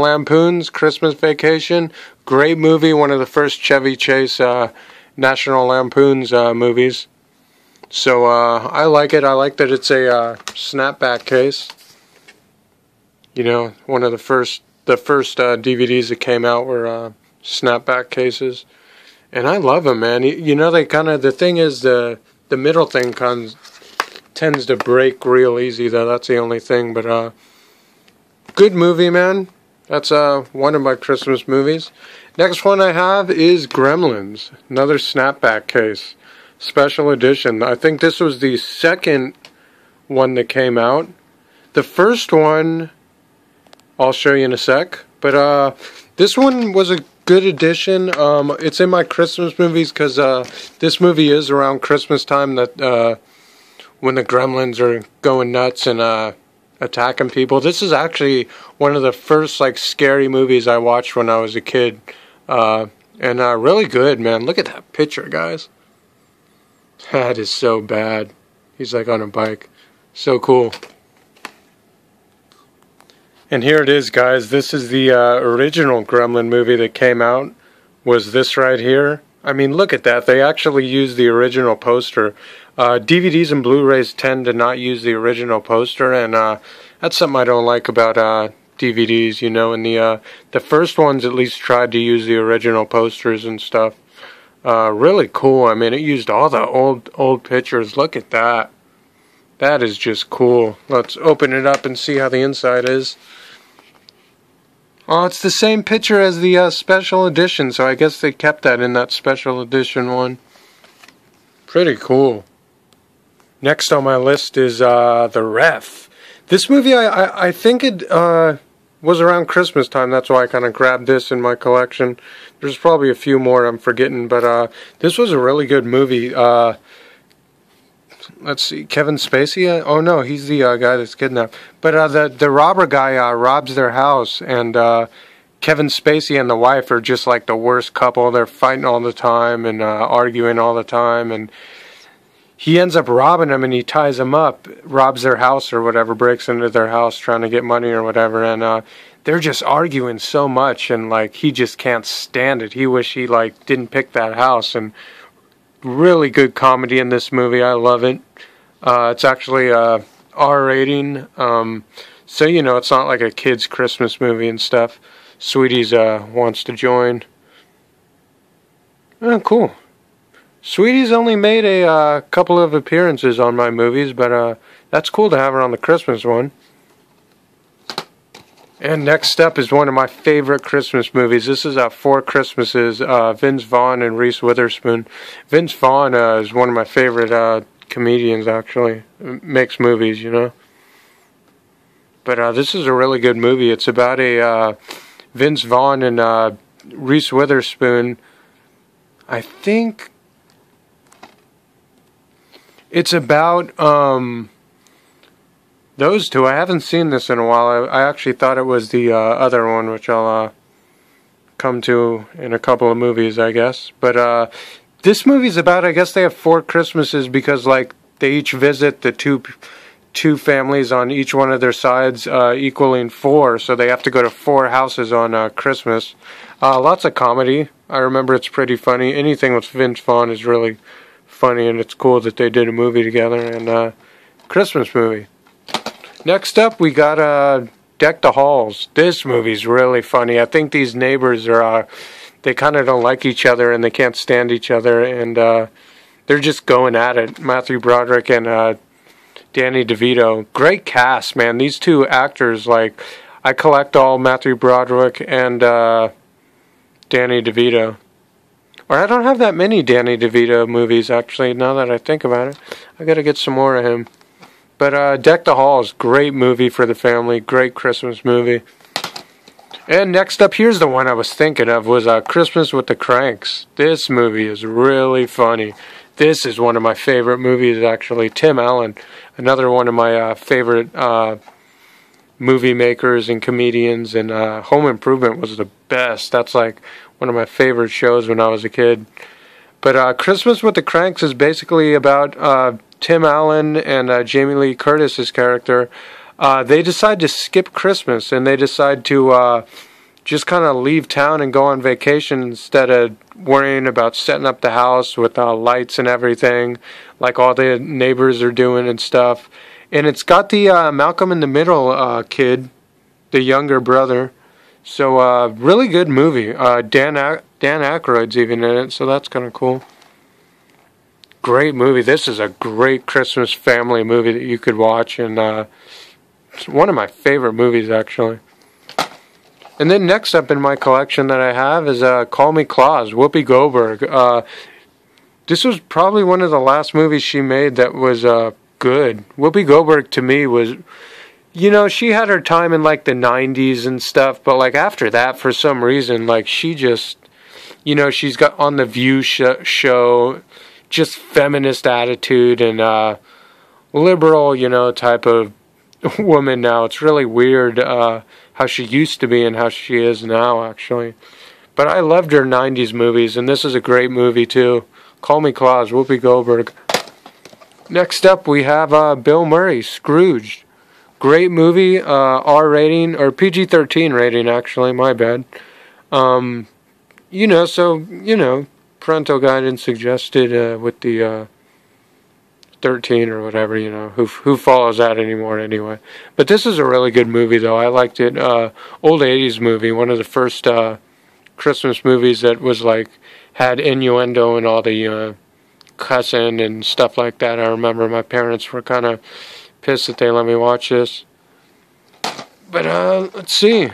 Lampoon's Christmas Vacation. Great movie, one of the first Chevy Chase National Lampoon's movies. So I like it. I like that it's a snapback case. You know, one of the first DVDs that came out were snapback cases. And I love them, man. You know, they kind of, the thing is the middle thing tends to break real easy, though. That's the only thing. But good movie, man. That's one of my Christmas movies. Next one I have is Gremlins. Another snapback case. Special edition. I think this was the second one that came out. The first one, I'll show you in a sec. But this one was a good addition. It's in my Christmas movies because this movie is around Christmas time, that when the gremlins are going nuts and attacking people. This is actually one of the first like scary movies I watched when I was a kid, and really good, man. Look at that picture, guys. That is so bad. He's like on a bike. So cool. And here it is, guys. This is the original Gremlin movie that came out. Was this right here. I mean, look at that. They actually used the original poster. DVDs and Blu-rays tend to not use the original poster, and that's something I don't like about DVDs, you know. And the first ones at least tried to use the original posters and stuff. Really cool. I mean, it used all the old pictures. Look at that. That is just cool. Let's open it up and see how the inside is. Oh, it's the same picture as the special edition, so I guess they kept that in that special edition one. Pretty cool. Next on my list is The Ref. This movie, I think it was around Christmas time. That's why I kind of grabbed this in my collection. There's probably a few more I'm forgetting, but this was a really good movie. Let's see, Kevin Spacey? Oh no, he's the guy that's kidnapped. But the robber guy robs their house, and Kevin Spacey and the wife are just like the worst couple. They're fighting all the time and arguing all the time, and he ends up robbing them, and he ties them up, robs their house or whatever, breaks into their house trying to get money or whatever, and they're just arguing so much, and like he just can't stand it. He wish he like didn't pick that house. And really good comedy in this movie. I love it. It's actually R rating, so you know it's not like a kid's Christmas movie and stuff. Sweeties wants to join. Oh, cool. Sweeties only made a couple of appearances on my movies, but that's cool to have her on the Christmas one. And next up is one of my favorite Christmas movies. This is Four Christmases, Vince Vaughn and Reese Witherspoon. Vince Vaughn is one of my favorite comedians, actually. Makes movies, you know. But this is a really good movie. It's about a Vince Vaughn and Reese Witherspoon. I think it's about those two. I haven't seen this in a while. I actually thought it was the other one, which I'll come to in a couple of movies, I guess. But this movie's about, I guess they have 4 Christmases because like they each visit the two families on each one of their sides, equaling 4. So they have to go to 4 houses on Christmas. Lots of comedy. I remember it's pretty funny. Anything with Vince Vaughn is really funny, and it's cool that they did a movie together. And Christmas movie. Next up, we got Deck the Halls. This movie's really funny. I think these neighbors are, they kind of don't like each other and they can't stand each other, and they're just going at it. Matthew Broderick and Danny DeVito. Great cast, man. These two actors, like, I collect all Matthew Broderick and Danny DeVito. Or I don't have that many Danny DeVito movies, actually, now that I think about it. I gotta get some more of him. But Deck the Halls, great movie for the family, great Christmas movie. And next up, here's the one I was thinking of, was Christmas with the Cranks. This movie is really funny. This is one of my favorite movies, actually. Tim Allen, another one of my favorite movie makers and comedians. And Home Improvement was the best. That's like one of my favorite shows when I was a kid. But Christmas with the Cranks is basically about Tim Allen and Jamie Lee Curtis's character. They decide to skip Christmas, and they decide to just kind of leave town and go on vacation instead of worrying about setting up the house with lights and everything, like all the neighbors are doing and stuff. And it's got the Malcolm in the Middle kid, the younger brother. So really good movie. Dan Aykroyd's even in it, so that's kind of cool. Great movie. This is a great Christmas family movie that you could watch, and it's one of my favorite movies, actually. And then next up in my collection that I have is Call Me Claus, Whoopi Goldberg. This was probably one of the last movies she made that was good. Whoopi Goldberg, to me, was, you know, she had her time in like the 90s and stuff, but like after that, for some reason, like she just, you know, she's got on the View show, just feminist attitude and liberal, you know, type of woman now. It's really weird how she used to be and how she is now, actually. But I loved her 90s movies, and this is a great movie too. Call Me Claus, Whoopi Goldberg. Next up, we have Bill Murray, Scrooged. Great movie, R rating, or PG-13 rating, actually, my bad. You know, so, you know, parental guidance suggested with the 13 or whatever, you know, who follows that anymore anyway. But this is a really good movie, though. I liked it. Old 80s movie, one of the first Christmas movies that was like, had innuendo and all the cussing and stuff like that. I remember my parents were kind of pissed that they let me watch this. But let's see.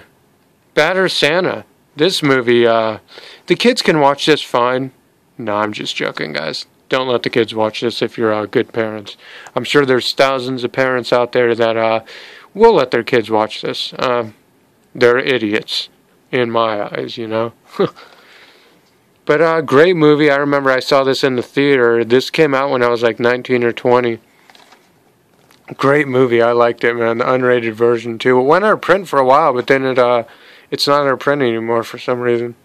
Batter Santa. This movie, the kids can watch this fine. No, I'm just joking, guys. Don't let the kids watch this if you're good parents. I'm sure there's thousands of parents out there that will let their kids watch this. They're idiots, in my eyes, you know. But great movie. I remember I saw this in the theater. This came out when I was like 19 or 20. Great movie. I liked it, man. The unrated version, too. It went out of print for a while, but then it's not out of print anymore for some reason.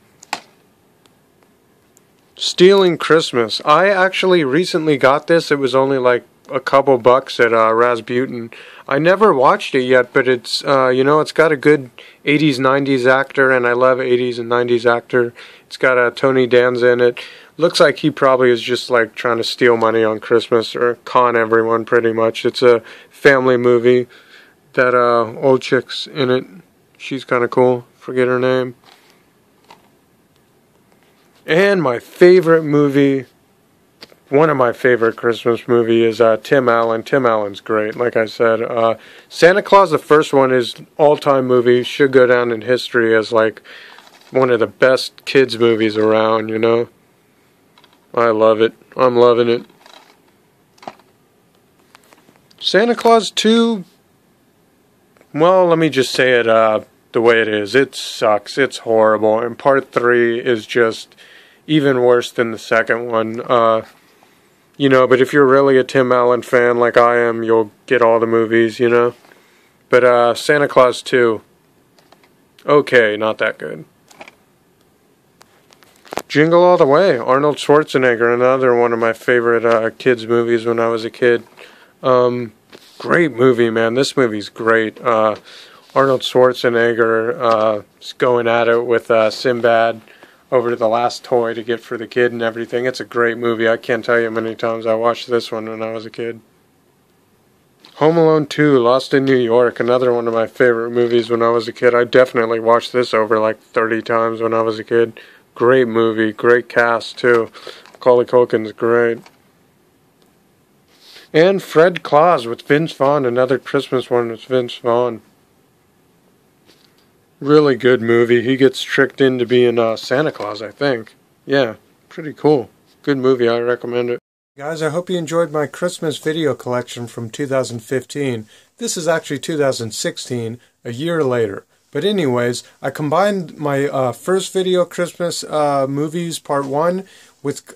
Stealing Christmas. I actually recently got this. It was only like a couple bucks at Rasputin. I never watched it yet, but it's, you know, it's got a good 80s, 90s actor, and I love 80s and 90s actor. It's got Tony Danza in it. Looks like he probably is just like trying to steal money on Christmas or con everyone pretty much. It's a family movie. That old chick's in it. She's kind of cool. Forget her name. And my favorite movie, one of my favorite Christmas movies is Tim Allen. Tim Allen's great, like I said. Santa Claus, the first one, is all-time movie. Should go down in history as like one of the best kids movies around, you know. I love it. I'm loving it. Santa Claus 2, well, let me just say it the way it is. It sucks. It's horrible. And part 3 is just even worse than the second one. You know, but if you're really a Tim Allen fan like I am, you'll get all the movies, you know. But Santa Claus 2, okay, not that good. Jingle All the Way, Arnold Schwarzenegger, another one of my favorite kids movies when I was a kid. Great movie, man. This movie's great. Arnold Schwarzenegger is going at it with Sinbad over to the last toy to get for the kid and everything. It's a great movie. I can't tell you how many times I watched this one when I was a kid. Home Alone 2, Lost in New York, another one of my favorite movies when I was a kid. I definitely watched this over like 30 times when I was a kid. Great movie, great cast too. Macaulay Culkin's great. And Fred Claus with Vince Vaughn, another Christmas one with Vince Vaughn. Really good movie. He gets tricked into being Santa Claus, I think. Yeah, pretty cool. Good movie, I recommend it. Guys, I hope you enjoyed my Christmas video collection from 2015. This is actually 2016, a year later. But anyways, I combined my first video, Christmas movies part 1, with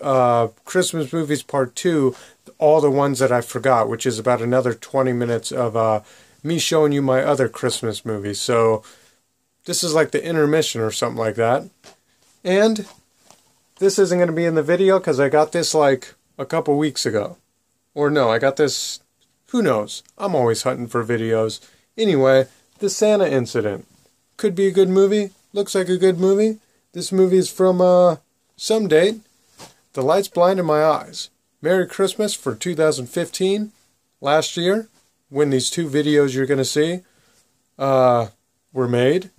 Christmas movies part 2, all the ones that I forgot, which is about another 20 minutes of me showing you my other Christmas movies. So this is like the intermission or something like that. And this isn't going to be in the video because I got this like a couple weeks ago. Or no, I got this, who knows? I'm always hunting for videos. Anyway, the Santa incident. Could be a good movie, Looks like a good movie. This movie is from some date. The Light's Blinded My Eyes. Merry Christmas for 2015. Last year, when these two videos you're going to see were made.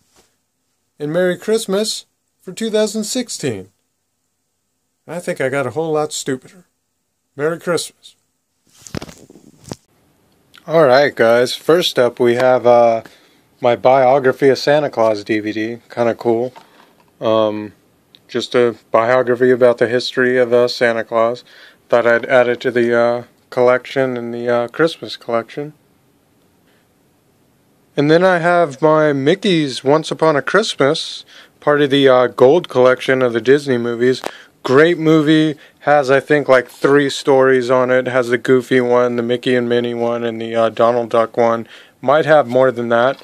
And Merry Christmas for 2016. I think I got a whole lot stupider. Merry Christmas. Alright guys, first up we have my Biography of Santa Claus DVD. Kind of cool. Just a biography about the history of Santa Claus. Thought I'd add it to the collection in the Christmas collection. And then I have my Mickey's Once Upon a Christmas, part of the Gold collection of the Disney movies. Great movie, has I think like 3 stories on it. Has the Goofy one, the Mickey and Minnie one, and the Donald Duck one. Might have more than that.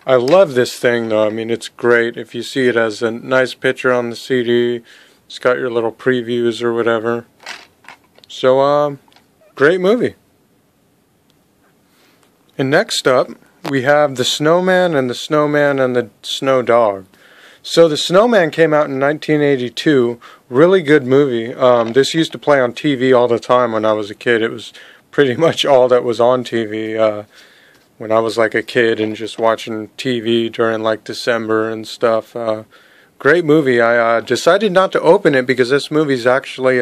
I love this thing though, I mean it's great. If you see it as a nice picture on the CD, it's got your little previews or whatever. So, great movie. And next up, we have The Snowman and the Snowman and the Snow Dog. So The Snowman came out in 1982. Really good movie. This used to play on TV all the time when I was a kid. It was pretty much all that was on TV when I was like a kid and just watching TV during like December and stuff. Great movie. I decided not to open it because this movie's actually,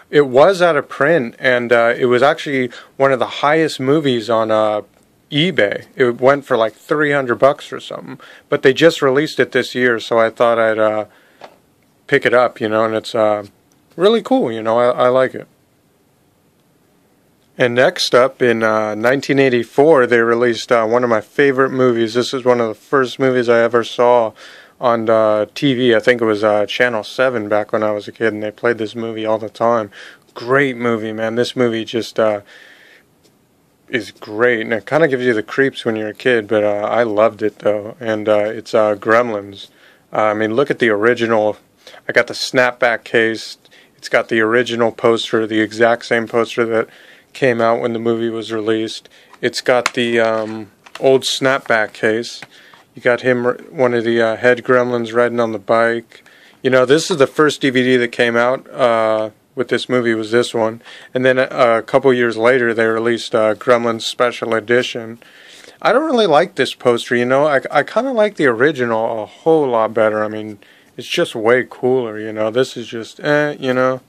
it was out of print and it was actually one of the highest movies on eBay. It went for like $300 or something, but they just released it this year, so I thought I'd pick it up, you know, and it's really cool, you know, I like it. And next up, in 1984, they released one of my favorite movies. This is one of the first movies I ever saw on TV. I think it was Channel 7 back when I was a kid, and they played this movie all the time. Great movie, man. This movie just is great, and it kind of gives you the creeps when you're a kid, but I loved it though. And it's Gremlins. I mean, look at the original. I got the snapback case. It's got the original poster, the exact same poster that came out when the movie was released. It's got the old snapback case. You got him, one of the head gremlins, riding on the bike. You know, this is the first DVD that came out with this movie, was this one. And then a couple years later, they released Gremlins Special Edition. I don't really like this poster, you know. I kind of like the original a whole lot better. I mean, it's just way cooler, you know. This is just, you know.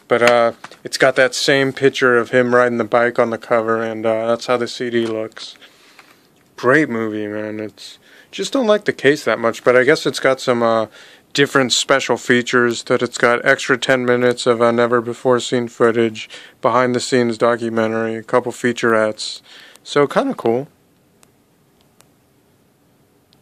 But it's got that same picture of him riding the bike on the cover, and that's how the CD looks. Great movie, man. It's just don't like the case that much, but I guess it's got some different special features. That it's got extra 10 minutes of never before seen footage, behind the scenes documentary, a couple featurettes. So kind of cool.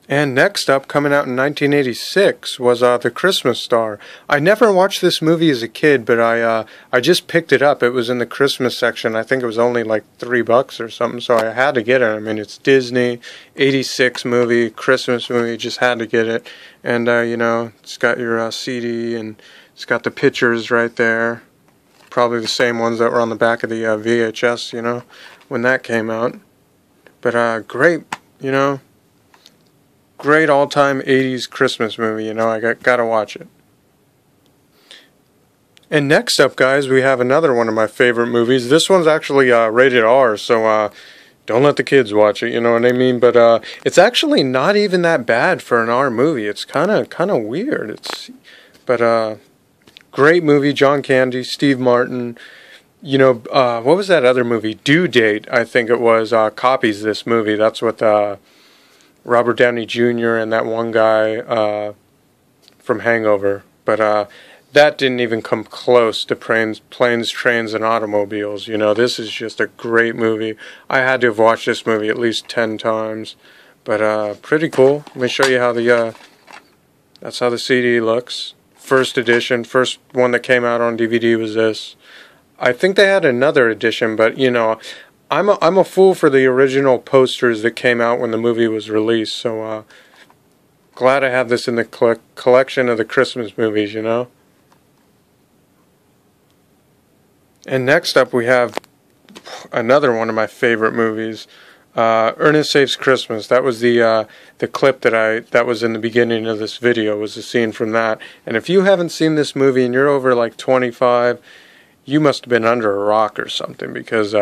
And next up, coming out in 1986, was The Christmas Star. I never watched this movie as a kid, but I just picked it up. It was in the Christmas section. I think it was only like $3 or something, so I had to get it. I mean, it's Disney, 86 movie, Christmas movie, just had to get it. And, you know, it's got your CD, and it's got the pictures right there. Probably the same ones that were on the back of the VHS, you know, when that came out. But great, you know. Great all-time 80s Christmas movie, you know, I gotta watch it. And next up, guys, we have another one of my favorite movies. This one's actually rated R, so don't let the kids watch it, you know what I mean? But it's actually not even that bad for an R movie. It's kind of weird. But great movie, John Candy, Steve Martin. You know, what was that other movie? Due Date, I think it was, copies this movie. That's what Robert Downey Jr. and that one guy from Hangover. But that didn't even come close to Planes, Trains, and Automobiles. You know, this is just a great movie. I had to have watched this movie at least 10 times. But pretty cool. Let me show you how that's how the CD looks. First edition, first one that came out on DVD was this. I think they had another edition, but, you know, I'm a fool for the original posters that came out when the movie was released, so glad I have this in the collection of the Christmas movies, you know. And next up we have another one of my favorite movies. Ernest Saves Christmas. That was the clip that was in the beginning of this video, was a scene from that. And if you haven't seen this movie and you're over like 25, you must have been under a rock or something, because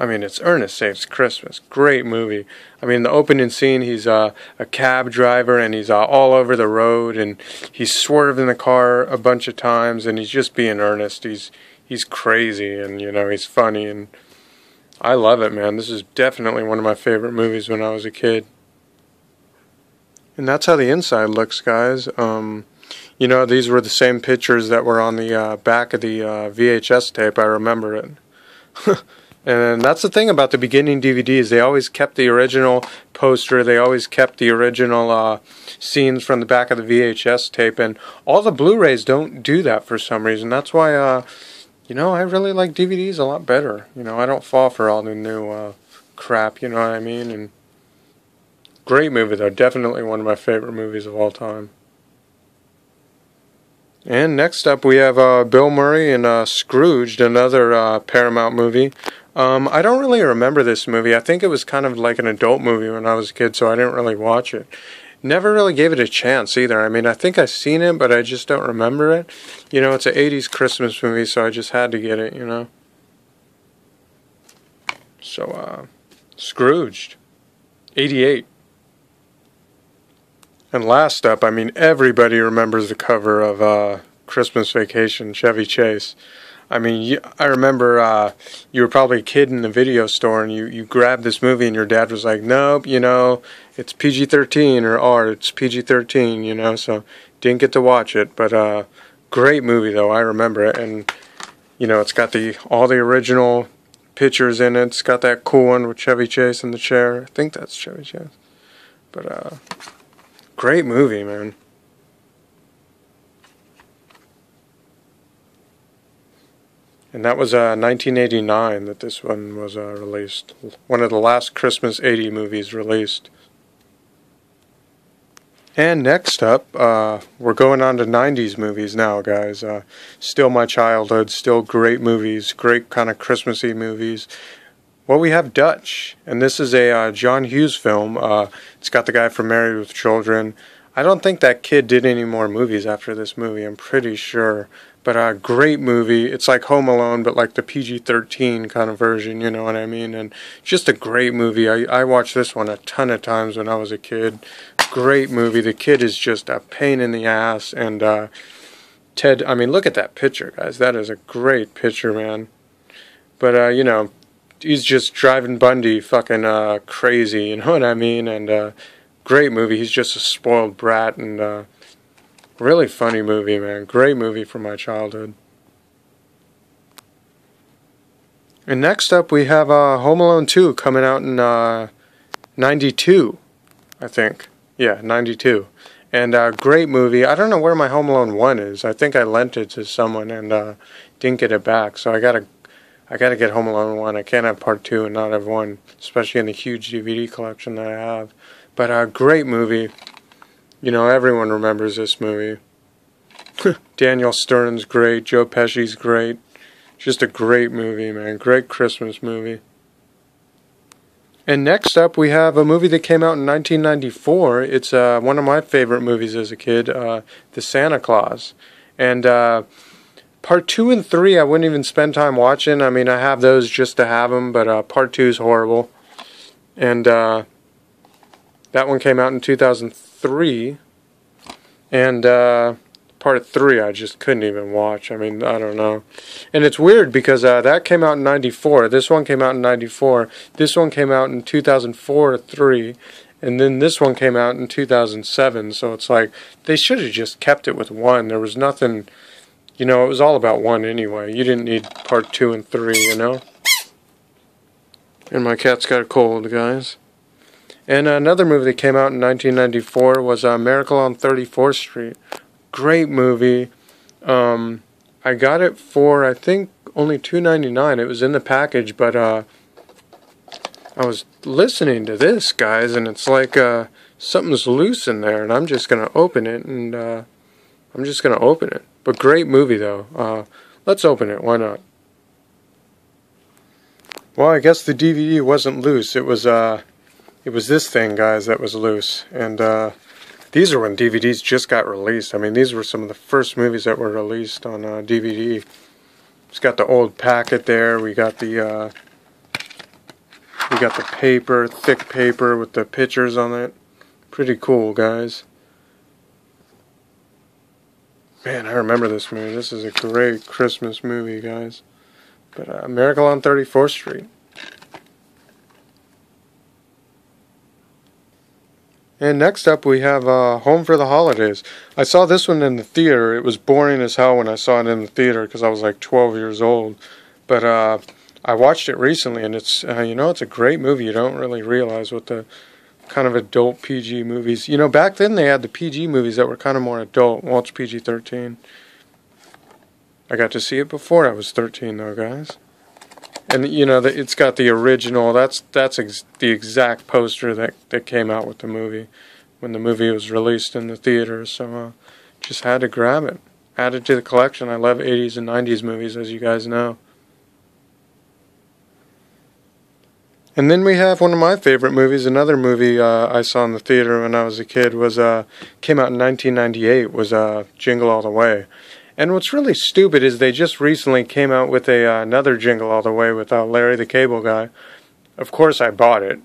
I mean, it's Ernest Saves Christmas. Great movie. I mean, the opening scene, he's a cab driver, and he's all over the road, and he's swerving the car a bunch of times, and he's just being earnest. He's crazy, and, you know, he's funny, and I love it, man. This is definitely one of my favorite movies when I was a kid. And that's how the inside looks, guys. You know, these were the same pictures that were on the back of the VHS tape. I remember it. And that's the thing about the beginning DVDs. They always kept the original poster. They always kept the original scenes from the back of the VHS tape. And all the Blu-rays don't do that for some reason. That's why, you know, I really like DVDs a lot better. You know, I don't fall for all the new crap, you know what I mean? And great movie, though. Definitely one of my favorite movies of all time. And next up we have Bill Murray in Scrooged, another Paramount movie. I don't really remember this movie. I think it was kind of like an adult movie when I was a kid, so I didn't really watch it. Never really gave it a chance either. I mean, I think I've seen it, but I just don't remember it. You know, it's an 80s Christmas movie, so I just had to get it, you know. So, Scrooged, 88. And last up, I mean, everybody remembers the cover of Christmas Vacation, Chevy Chase. I mean, I remember you were probably a kid in the video store, and you grabbed this movie, and your dad was like, nope, you know, it's PG-13, or R, it's PG-13, you know, so didn't get to watch it. But great movie, though. I remember it, and, you know, it's got all the original pictures in it. It's got that cool one with Chevy Chase in the chair. I think that's Chevy Chase. But great movie, man. And that was 1989 that this one was released. One of the last Christmas 80 movies released. And next up, we're going on to 90s movies now, guys. Still my childhood, still great movies, great kind of Christmassy movies. Well, we have Dutch, and this is a John Hughes film. It's got the guy from Married with Children. I don't think that kid did any more movies after this movie, I'm pretty sure. But a great movie. It's like Home Alone, but like the PG-13 kind of version, you know what I mean? And just a great movie. I watched this one a ton of times when I was a kid. Great movie. The kid is just a pain in the ass. And Ted, I mean, look at that picture, guys. That is a great picture, man. But, you know, he's just driving Bundy fucking crazy, you know what I mean? And great movie. He's just a spoiled brat, and really funny movie, man. Great movie from my childhood. And next up we have Home Alone 2 coming out in 92, I think. Yeah, 92. And great movie. I don't know where my Home Alone 1 is. I think I lent it to someone and didn't get it back. So I gotta get Home Alone 1. I can't have part 2 and not have 1, especially in the huge DVD collection that I have. But great movie. You know, everyone remembers this movie. Daniel Stern's great. Joe Pesci's great. Just a great movie, man. Great Christmas movie. And next up, we have a movie that came out in 1994. It's one of my favorite movies as a kid, The Santa Claus. And part 2 and 3, I wouldn't even spend time watching. I mean, I have those just to have them, but part 2 is horrible. And that one came out in 2003. And part 3 I just couldn't even watch. I mean, I don't know. And it's weird because that came out in 94. This one came out in 94. This one came out in 2004 or 3. And then this one came out in 2007. So it's like, they should have just kept it with 1. There was nothing, you know, it was all about 1 anyway. You didn't need part 2 and 3, you know. And my cat's got a cold, guys. And another movie that came out in 1994 was Miracle on 34th Street. Great movie. I got it for, I think, only $2.99. It was in the package, but I was listening to this, guys, and it's like something's loose in there, and I'm just going to open it, and I'm just going to open it. But great movie, though. Let's open it. Why not? Well, I guess the DVD wasn't loose. It was it was this thing, guys, that was loose. And these are when DVDs just got released. I mean, these were some of the first movies that were released on DVD. It's got the old packet there. We got the paper, thick paper with the pictures on it. Pretty cool, guys. Man, I remember this movie. This is a great Christmas movie, guys. But Miracle on 34th Street. And next up we have Home for the Holidays. I saw this one in the theater. It was boring as hell when I saw it in the theater because I was like 12 years old. But I watched it recently, and it's it's a great movie. You don't really realize what the kind of adult PG movies. Back then they had the PG movies that were kind of more adult. Well, it's PG-13. I got to see it before I was 13, though, guys. And it's got the original. That's the exact poster that came out with the movie when the movie was released in the theater. So just had to grab it, add it to the collection. I love 80s and 90s movies, as you guys know. And then we have one of my favorite movies. Another movie I saw in the theater when I was a kid was came out in 1998. Was Jingle All the Way. And what's really stupid is they just recently came out with another Jingle All the Way with Larry the Cable Guy. Of course I bought it,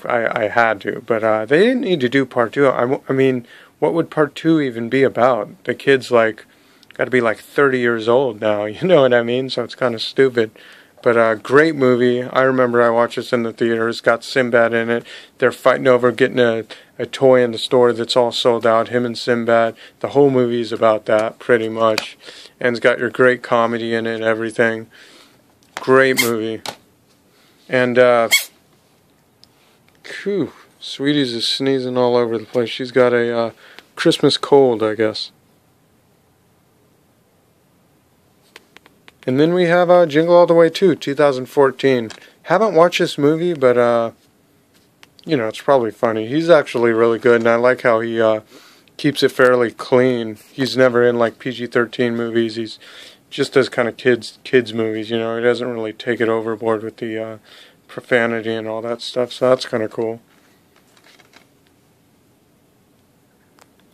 I had to, but they didn't need to do part 2. I mean, what would part 2 even be about? The kid's got to be 30 years old now, you know what I mean? So it's kind of stupid. But great movie. I remember I watched this in the theater. It's got Sinbad in it. They're fighting over getting a toy in the store that's all sold out, him and Sinbad. The whole movie's about that, pretty much. And it's got your great comedy in it, everything. Great movie. And, Sweetie's is sneezing all over the place. She's got a Christmas cold, I guess. And then we have Jingle All the Way 2, 2014. Haven't watched this movie, but, it's probably funny. He's actually really good, and I like how he keeps it fairly clean. He's never in, PG-13 movies. He's just does kind of kids movies, He doesn't really take it overboard with the profanity and all that stuff, so that's kind of cool.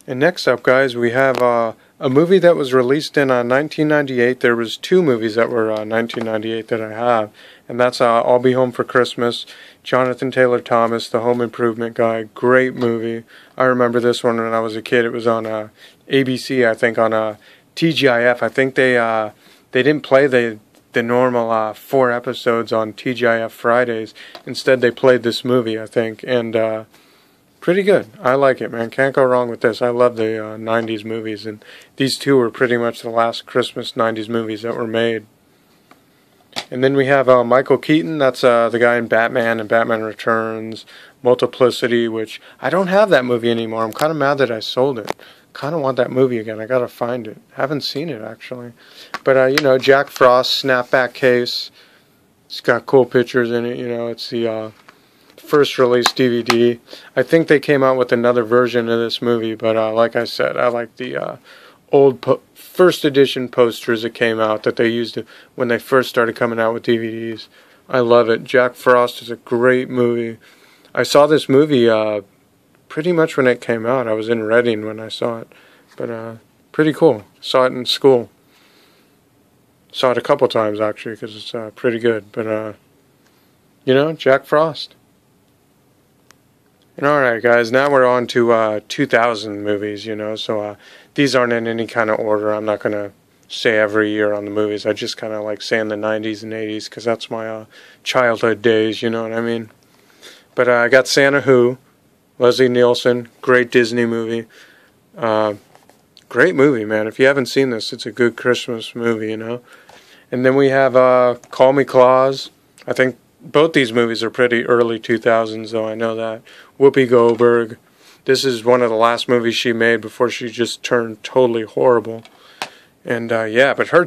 And next up, guys, we have a movie that was released in 1998. There was 2 movies that were 1998 that I have, and that's I'll Be Home for Christmas. Jonathan Taylor Thomas, the home improvement guy. Great movie. I remember this one when I was a kid. It was on ABC, I think, on TGIF. I think they didn't play the normal 4 episodes on TGIF Fridays. Instead, they played this movie, I think, and pretty good. I like it, man. Can't go wrong with this. I love the 90s movies, and these 2 were pretty much the last Christmas 90s movies that were made. And then we have Michael Keaton. That's the guy in Batman and Batman Returns, Multiplicity, which I don't have that movie anymore. I'm kind of mad that I sold it. Kind of want that movie again. I gotta find it. Haven't seen it, actually. But, Jack Frost, snapback case. It's got cool pictures in it, It's the first release DVD. I think they came out with another version of this movie, but like I said, I like the old first edition posters that came out that they used when they first started coming out with DVDs. I love it. Jack Frost is a great movie. I saw this movie pretty much when it came out. I was in Reading when I saw it, but pretty cool. Saw it in school. Saw it a couple times actually because it's pretty good. But Jack Frost. And alright guys, now we're on to 2000 movies, so these aren't in any kind of order. I'm not going to say every year on the movies. I just kind of like saying the 90s and 80s because that's my childhood days, you know what I mean? But I got Santa Who, Leslie Nielsen, great Disney movie. Great movie, man. If you haven't seen this, it's a good Christmas movie, And then we have Call Me Claus. I think both these movies are pretty early 2000s, though, I know that. Whoopi Goldberg. This is one of the last movies she made before she just turned totally horrible. And, but her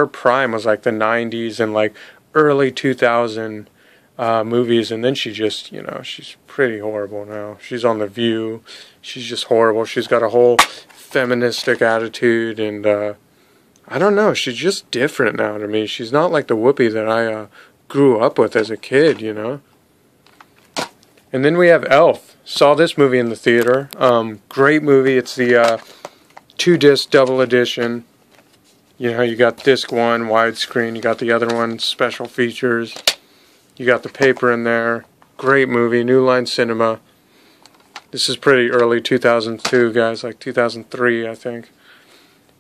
prime was like the 90s and early 2000 movies, and then she just, she's pretty horrible now. She's on The View. She's just horrible. She's got a whole feministic attitude, and, I don't know, she's just different now to me. She's not like the Whoopi that I grew up with as a kid, And then we have Elf. Saw this movie in the theater. Great movie. It's the 2-disc double edition. You know, you got disc 1, widescreen. You got the other one, special features. You got the paper in there. Great movie. New Line Cinema. This is pretty early 2002, guys. Like 2003, I think.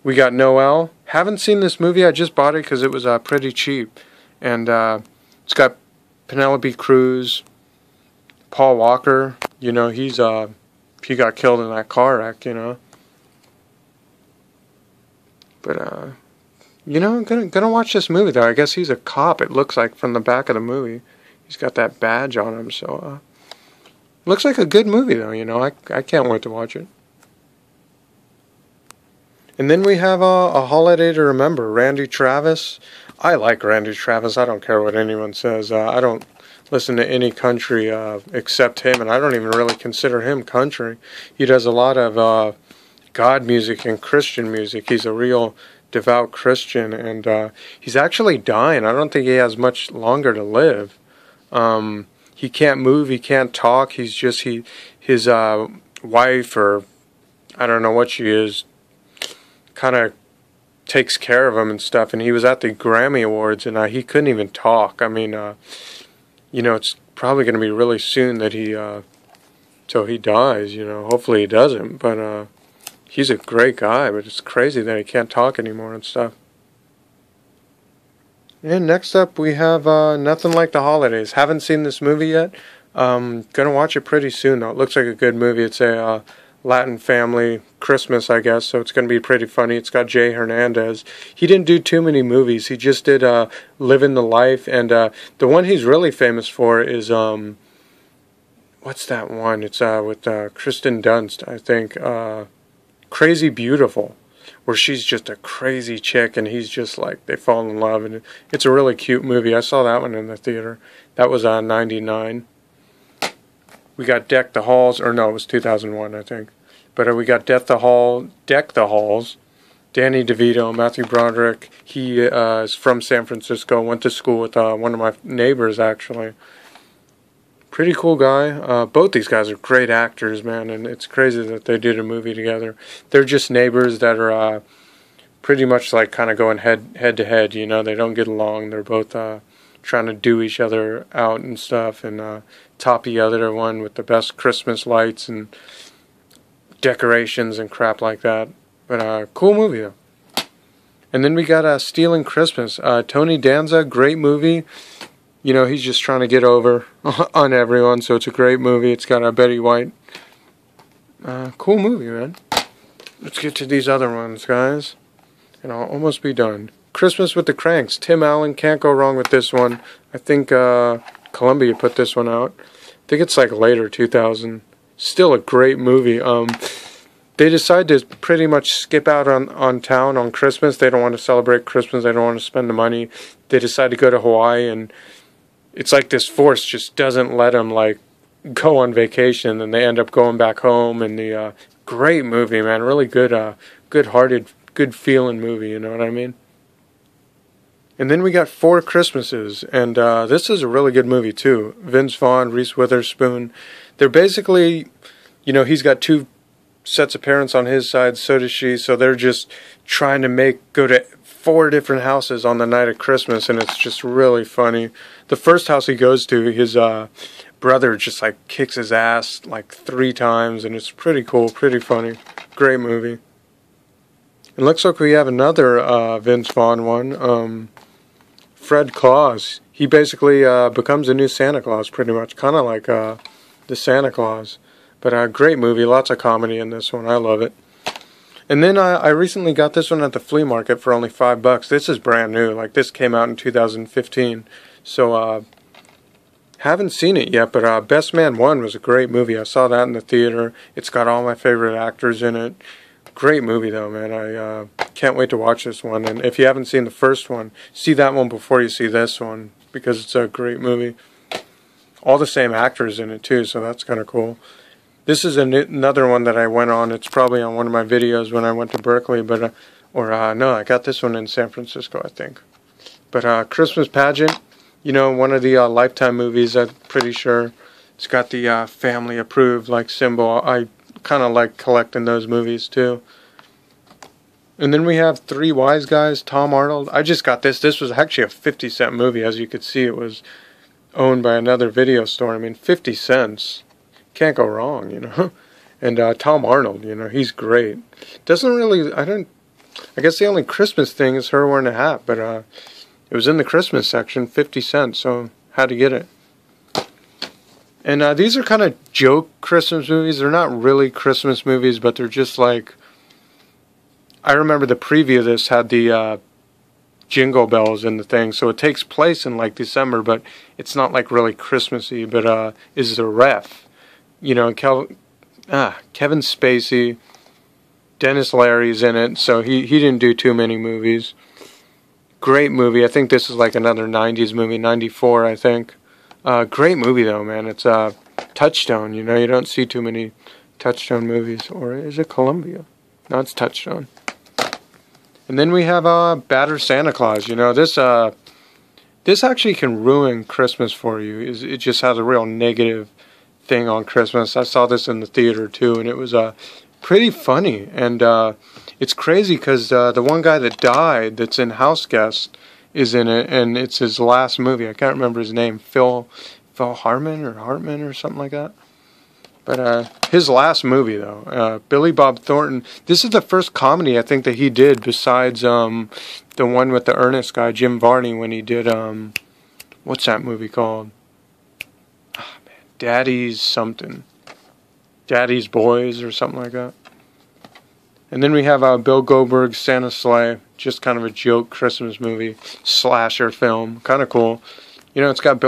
We got Noelle. Haven't seen this movie. I just bought it because it was pretty cheap. And it's got Penelope Cruz, Paul Walker. You know, he got killed in that car wreck, you know. But, you know, I'm gonna watch this movie, though. I guess he's a cop, it looks like, from the back of the movie. He's got that badge on him, so, looks like a good movie, though, you know. I can't wait to watch it. And then we have A Holiday to Remember, Randy Travis. I like Randy Travis. I don't care what anyone says. I don't listen to any country except him, and I don't even really consider him country. He does a lot of God music and Christian music. He's a real devout Christian, and he's actually dying. I don't think he has much longer to live. He can't move, he can't talk. He's just his wife, or I don't know what she is, kind of takes care of him and stuff. And he was at the Grammy Awards, and he couldn't even talk. I mean, you know, it's probably going to be really soon that till he dies. You know, hopefully he doesn't. But he's a great guy, but it's crazy that he can't talk anymore and stuff. And next up we have Nothing Like the Holidays. Haven't seen this movie yet. Gonna watch it pretty soon though. It looks like a good movie. It's a Latin family Christmas, I guess, so it's gonna be pretty funny. It's got Jay Hernandez. He didn't do too many movies. He just did Living the Life, and the one he's really famous for is what's that one? It's with Kristen Dunst, I think. Crazy Beautiful, where she's just a crazy chick and he's just like, they fall in love, and it's a really cute movie. I saw that one in the theater. That was on 99. We got Deck the Halls, or no, it was 2001, I think. But we got Deck the Halls, Danny DeVito, Matthew Broderick. He is from San Francisco, went to school with one of my neighbors, actually. Pretty cool guy. Both these guys are great actors, man, and it's crazy that they did a movie together. They're just neighbors that are pretty much like kind of going head to head, you know. They don't get along. They're both trying to do each other out and stuff, and top the other one with the best Christmas lights and decorations and crap like that. But cool movie, though. And then we got Stealing Christmas. Tony Danza, great movie. You know, he's just trying to get over on everyone, so it's a great movie. It's got Betty White. Cool movie, man. Let's get to these other ones, guys. And I'll almost be done. Christmas with the Cranks. Tim Allen, can't go wrong with this one. I think Columbia put this one out. I think it's like later 2000. Still a great movie. They decide to pretty much skip out on town on Christmas. They don't want to celebrate Christmas. They don't want to spend the money. They decide to go to Hawaii, and it's like this force just doesn't let them like go on vacation, and they end up going back home. And the great movie, man, really good, good-hearted, good-feeling movie. You know what I mean? And then we got Four Christmases, and this is a really good movie too. Vince Vaughn, Reese Witherspoon. They're basically, you know, he's got 2 sets of parents on his side, so does she. So they're just trying to go to 4 different houses on the night of Christmas, and it's just really funny. The first house he goes to, his brother just like kicks his ass like 3 times, and it's pretty cool, pretty funny. Great movie. And looks like we have another Vince Vaughn one. Fred Claus. He basically becomes a new Santa Claus, pretty much, kind of like the Santa Claus. But a great movie, lots of comedy in this one. I love it. And then I recently got this one at the flea market for only $5. This is brand new. Like, this came out in 2015. So, haven't seen it yet, but Best Man 1 was a great movie. I saw that in the theater. It's got all my favorite actors in it. Great movie, though, man. I can't wait to watch this one. And if you haven't seen the first one, see that one before you see this one, because it's a great movie. All the same actors in it, too, so that's kind of cool. This is another one that I went on. It's probably on one of my videos when I went to Berkeley, but no, I got this one in San Francisco, I think. But Christmas Pageant, you know, one of the Lifetime movies, I'm pretty sure. It's got the family approved like symbol. I kind of like collecting those movies too. And then we have Three Wise Guys, Tom Arnold. I just got this. This was actually a 50-cent movie. As you could see, it was owned by another video store. I mean, 50 cents. Can't go wrong, you know. And Tom Arnold, you know, he's great. Doesn't really, I guess the only Christmas thing is her wearing a hat. But it was in the Christmas section, 50 cents, so had to get it. And these are kind of joke Christmas movies. They're not really Christmas movies, but they're just like, I remember the preview of this had the jingle bells in the thing, so it takes place in like December, but it's not like really Christmassy. But is the ref, you know, Kevin Spacey, Dennis Leary's in it, so he didn't do too many movies. Great movie. I think this is like another 90s movie, 94 I think. Great movie though, man. It's Touchstone, you know, you don't see too many Touchstone movies. Or is it Columbia? No, it's Touchstone. And then we have Batter Santa Claus. You know, this actually can ruin Christmas for you. It just has a real negative thing on Christmas. I saw this in the theater too, and it was pretty funny. And it's crazy because the one guy that died that's in House Guest is in it, and it's his last movie. I can't remember his name. Phil Hartman or something like that. But his last movie, though, Billy Bob Thornton, this is the first comedy I think that he did besides the one with the Ernest guy, Jim Varney, when he did, what's that movie called? Oh, man, Daddy's something. Daddy's Boys or something like that. And then we have Bill Goldberg's Santa's Sleigh, just kind of a joke Christmas movie, slasher film, kind of cool. You know, it's got Bill